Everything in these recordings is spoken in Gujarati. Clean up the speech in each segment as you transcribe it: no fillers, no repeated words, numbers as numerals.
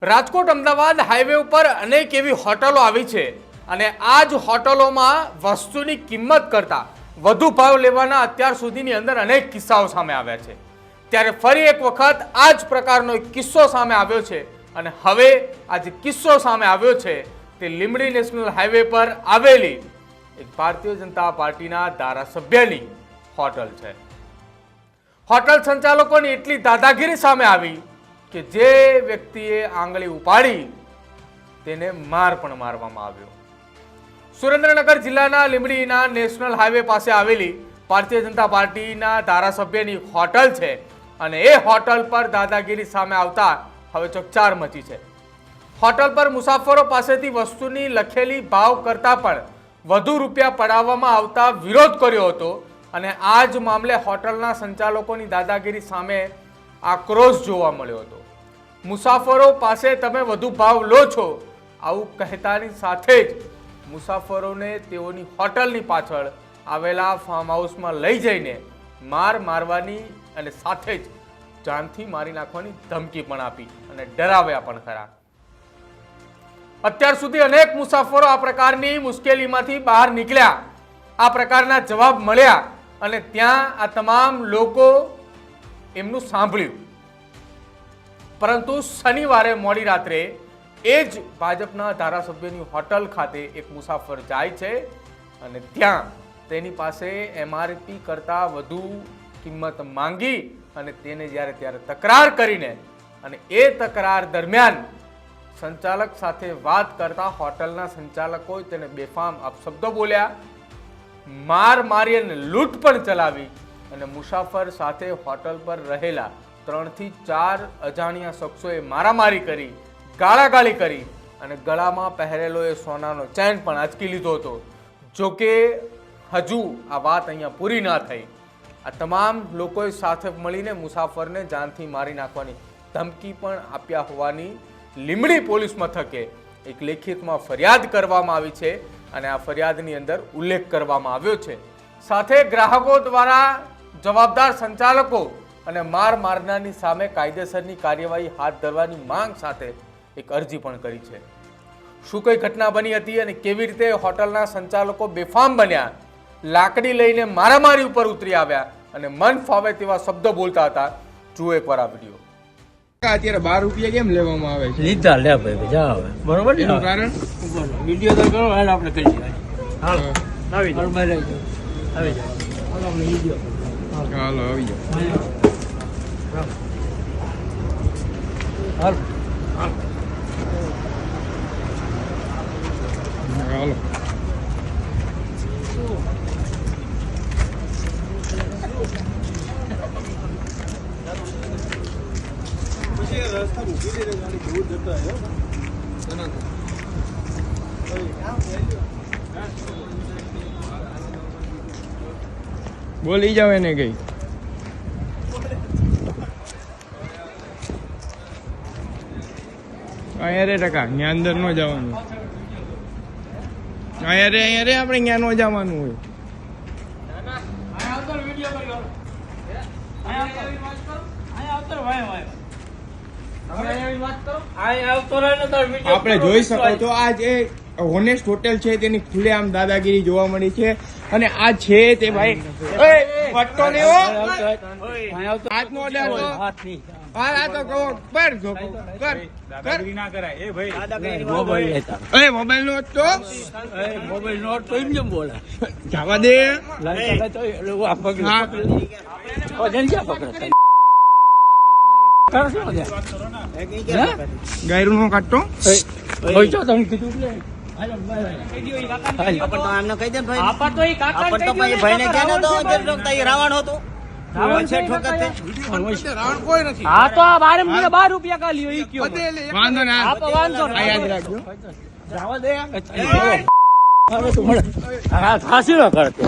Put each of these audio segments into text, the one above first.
રાજકોટ અમદાવાદ હાઈવે ઉપર અનેક એવી હોટલો આવી છે અને આ જ હોટલોમાં વસ્તુની કિંમત કરતાં વધુ ભાવ લેવાના અત્યાર સુધીની અંદર અનેક કિસ્સાઓ સામે આવ્યા છે। ત્યારે ફરી એક વખત આ જ પ્રકારનો એક કિસ્સો સામે આવ્યો છે અને હવે આ જે કિસ્સો સામે આવ્યો છે તે લીંબડી નેશનલ હાઈવે પર આવેલી એક ભારતીય જનતા પાર્ટીના ધારાસભ્યની હોટલ છે। હોટલ સંચાલકોની એટલી દાદાગીરી સામે આવી કે જે વ્યક્તિએ આંગળી ઉપાડી તેને માર પણ મારવામાં આવ્યો। સુરેન્દ્રનગર જિલ્લાના લીંબડીના નેશનલ હાઈવે પાસે આવેલી ભારતીય જનતા પાર્ટીના ધારાસભ્યની હોટલ છે અને એ હોટલ પર દાદાગીરી સામે આવતા હવે ચકચાર મચી છે। હોટલ પર મુસાફરો પાસેથી વસ્તુની લખેલી ભાવ કરતાં પણ વધુ રૂપિયા પડાવવામાં આવતા વિરોધ કર્યો હતો અને આ જ મામલે હોટલના સંચાલકોની દાદાગીરી સામે આક્રોશ જોવા મળ્યો હતો। મુસાફરો પાસે તમે વધુ ભાવ લો છો આવું કહેતાની સાથે જ મુસાફરોને તેઓની હોટલની પાછળ આવેલા ફાર્મ હાઉસમાં લઈ જઈને માર મારવાની અને સાથે જ જાનથી મારી નાખવાની ધમકી પણ આપી અને ડરાવ્યા પણ ખરા। અત્યાર સુધી અનેક મુસાફરો આ પ્રકારની મુશ્કેલીમાંથી બહાર નીકળ્યા, આ પ્રકારના જવાબ મળ્યા અને ત્યાં આ તમામ લોકો એમનું સાંભળ્યું, પરંતુ શનિવારે મોડી રાત્રે એ જ ભાજપના ધારાસભ્યની હોટલ ખાતે એક મુસાફર જાય છે અને ત્યાં તેની પાસે એમઆરપી કરતાં વધુ કિંમત માંગી અને તેને જ્યારે ત્યારે તકરાર કરીને અને એ તકરાર દરમિયાન સંચાલક સાથે વાત કરતા હોટલના સંચાલકોએ તેને બેફામ અપશબ્દો બોલ્યા, માર મારી અને લૂંટ પણ ચલાવી અને મુસાફર સાથે હોટલ પર રહેલા 3 થી 4 અજાણ્યા શખ્સોએ મારામારી કરી, ગાળાગાળી કરી અને ગળામાં પહેરેલો એ સોનાનો ચેન પણ આંચકી લીધો હતો। જોકે હજુ આ વાત અહીંયા પૂરી ના થઈ। આ તમામ લોકોએ સાથે મળીને મુસાફરને જાનથી મારી નાખવાની ધમકી પણ આપ્યા હોવાની લીંબડી પોલીસ મથકે એક લેખિતમાં ફરિયાદ કરવામાં આવી છે અને આ ફરિયાદની અંદર ઉલ્લેખ કરવામાં આવ્યો છે। સાથે ગ્રાહકો દ્વારા જવાબદાર સંચાલકો અને માર મારનારની સામે કાયદેસરની કાર્યવાહી હાથ ધરવાની માંગ સાથે એક અરજી પણ કરી છે। શું કઈ ઘટના બની હતી અને કેવી રીતે હોટલના સંચાલકો બેફામ બન્યા, લાકડી લઈને મારામારી ઉપર ઉતરી આવ્યા અને મન ફાવે તેવા શબ્દો બોલતા હતા, જુઓ એકવાર આ વિડીયો। અત્યારે 12 રૂપિયા કેમ લેવામાં આવે છે? લીધા લે ભાઈ જા હવે બરોબર ને એનું કારણ વિડિયો તો કરો હાલ આપણે કરી દઈએ હાલ આવી જાવ આવી જાવ હાલ આપણે વિડિયો હાલો આવી જાવ હાલ હાલો બોલી જાવ એને કઈ અહીંયા રે ટકા ત્યાં અંદર ન જવાનું, અહીંયા રે આપણે ત્યાં ન જવાનું હોય। આપણે જોઈ શકો છો આ જે હોનેસ્ટ હોટેલ છે તેની ખુલ્લેઆમ દાદાગીરી જોવા મળી છે અને આ છે તે ભાઈ પટ્ટો લેવો હાથ નો અડાડો આ તો કહો પર કર ના કરાય એ ભાઈ મોબાઈલ નો તો મોબાઈલ નોટ તો એમ જેમ બોલે જવા દે ગાયરું નો કાઢતો ₹12 કા લ્યો વાંધો ના વાંધો યાદ રાખજો જવા દે ફાંસી ના કરતો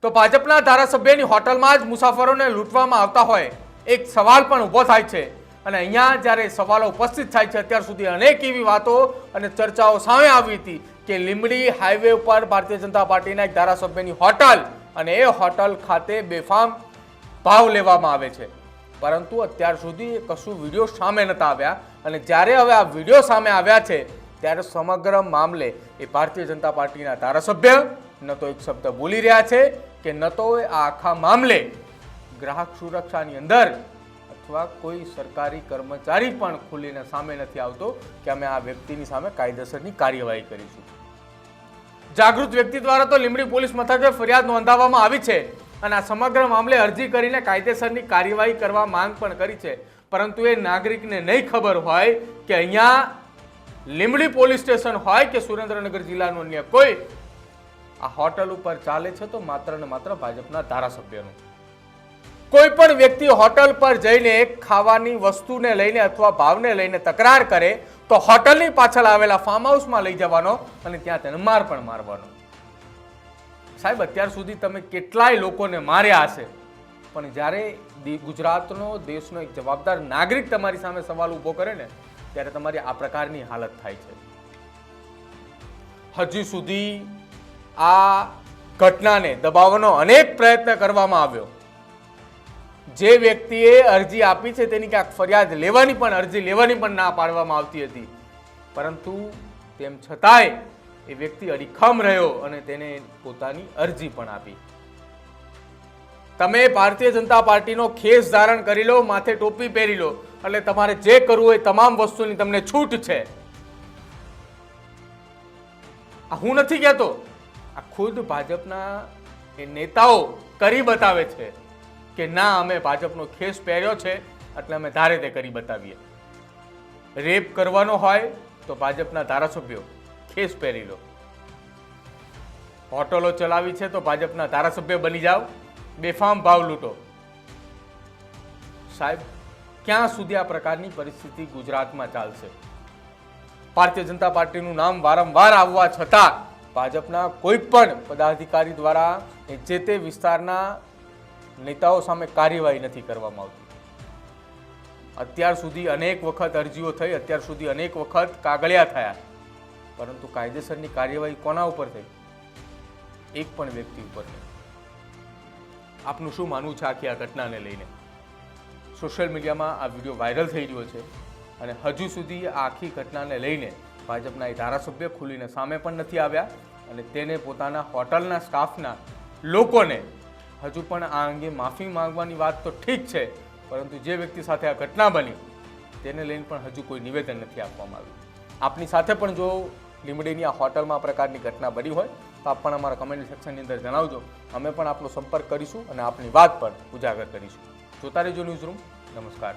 તો ભાજપના ધારાસભ્યની હોટલમાં જ મુસાફરોને લૂંટવામાં આવતા હોય એક સવાલ પણ ઊભો થાય છે અને અહીંયા જ્યારે સવાલો ઉપસ્થિત થાય છે અત્યાર સુધી અનેક એવી વાતો અને ચર્ચાઓ સામે આવી હતી કે લીંબડી હાઈવે ઉપર ભારતીય જનતા પાર્ટીના એક ધારાસભ્યની હોટલ અને એ હોટલ ખાતે બેફામ ભાવ લેવામાં આવે છે, પરંતુ અત્યાર સુધી એ કશું વિડીયો સામે નતા આવ્યા અને જ્યારે હવે આ વિડીયો સામે આવ્યા છે ત્યારે સમગ્ર મામલે એ ભારતીય જનતા પાર્ટીના ધારાસભ્ય ન તો એક શબ્દ બોલી રહ્યા છે કે ન તો આ આખા મામલે ગ્રાહક સુરક્ષાની અંદર અથવા કોઈ સરકારી કર્મચારી પણ ખુલીને સામે નથી આવતો કે અમે આ વ્યક્તિની સામે કાયદેસરની કાર્યવાહી કરીશું. જાગૃત વ્યક્તિ દ્વારા તો લીંબડી પોલીસ મથકે ફરિયાદ નોંધાવવામાં આવી છે અને આ સમગ્ર મામલે અરજી કરીને કાયદેસરની કાર્યવાહી કરવા માંગ પણ કરી છે, પરંતુ એ નાગરિકને નહીં ખબર હોય કે અહીંયા લીંબડી પોલીસ સ્ટેશન હોય કે સુરેન્દ્રનગર જિલ્લાનું અન્ય કોઈ આ હોટલ ઉપર ચાલે છે તો માત્ર ને માત્ર ભાજપના ધારાસભ્યનું. કોઈ પણ વ્યક્તિ હોટલ પર જઈને ખાવાની વસ્તુને લઈને અથવા ભાવને લઈને તકરાર કરે તો હોટલની પાછળ આવેલા ફાર્મ હાઉસમાં લઈ જવાનો અને ત્યાં તેને માર પણ મારવાનો. સાહેબ, અત્યાર સુધી તમે કેટલાય લોકોને માર્યા હશે, પણ જ્યારે ગુજરાતનો દેશનો એક જવાબદાર નાગરિક તમારી સામે સવાલ ઊભો કરે ને ત્યારે તમારી આ પ્રકારની હાલત થાય છે. હજી સુધી આ ઘટનાને દબાવવાનો અનેક પ્રયત્ન કરવામાં આવ્યો. જે વ્યક્તિએ અરજી આપી છે તેની ક્યાંક ફરિયાદ લેવાની પણ અરજી લેવાની પણ ના પાડવામાં આવતી હતી, પરંતુ તેમ છતાંય એ વ્યક્તિ અડીખમ રહ્યો અને તેને પોતાની અરજી પણ આપી. તમે ભારતીય જનતા પાર્ટીનો ખેસ ધારણ કરી લો, માથે ટોપી પહેરી લો, એટલે તમારે જે કરવું હોય તમામ વસ્તુની તમને છૂટ છે. આ હું નથી કહેતો, આ ખુદ ભાજપના એ નેતાઓ કરી બતાવે છે કે ના અમે ભાજપનો ખેસ પહેર્યો છે એટલે અમે ધારે તે કરી બતાવીએ. રેપ કરવાનો હોય તો ભાજપના ધારાસભ્યો ખેસ પહેરી લો, હોટલો ચલાવી છે તો ભાજપના ધારાસભ્ય બની જાઓ, બેફામ ભાવ લૂંટો. સાહેબ, ક્યાં સુધી આ પ્રકારની પરિસ્થિતિ ગુજરાતમાં ચાલશે? ભારતીય જનતા પાર્ટીનું નામ વારંવાર આવવા છતાં ભાજપના કોઈ પણ પદાધિકારી દ્વારા જે તે વિસ્તારના નેતાઓ સામે કાર્યવાહી નથી કરવામાં આવતી. અત્યાર સુધી અનેક વખત અરજીઓ થઈ, અત્યાર સુધી અનેક વખત કાગળિયા થયા, પરંતુ કાયદેસરની કાર્યવાહી કોના ઉપર થઈ? એક પણ વ્યક્તિ ઉપર નહીં. આપનું શું માનવું છે આખી આ ઘટનાને લઈને? સોશિયલ મીડિયામાં આ વિડીયો વાયરલ થઈ રહ્યો છે અને હજુ સુધી આ આખી ઘટનાને લઈને ભાજપના એ ધારાસભ્ય ખુલીને સામે પણ નથી આવ્યા અને તેને પોતાના હોટલના સ્ટાફના લોકોને હજુ પણ આ અંગે માફી માંગવાની વાત તો ઠીક છે, પરંતુ જે વ્યક્તિ સાથે આ ઘટના બની તેને લઈને પણ હજુ કોઈ નિવેદન નથી આપવામાં આવ્યું. આપની સાથે પણ જો લીંબડીની આ હોટલમાં આ પ્રકારની ઘટના બની હોય તો આપ પણ અમારા કમેન્ટ સેક્શનની અંદર જણાવજો. અમે પણ આપનો સંપર્ક કરીશું અને આપની વાત પણ ઉજાગર કરીશું. જોતા રહેજો ન્યૂઝ રૂમ. નમસ્કાર.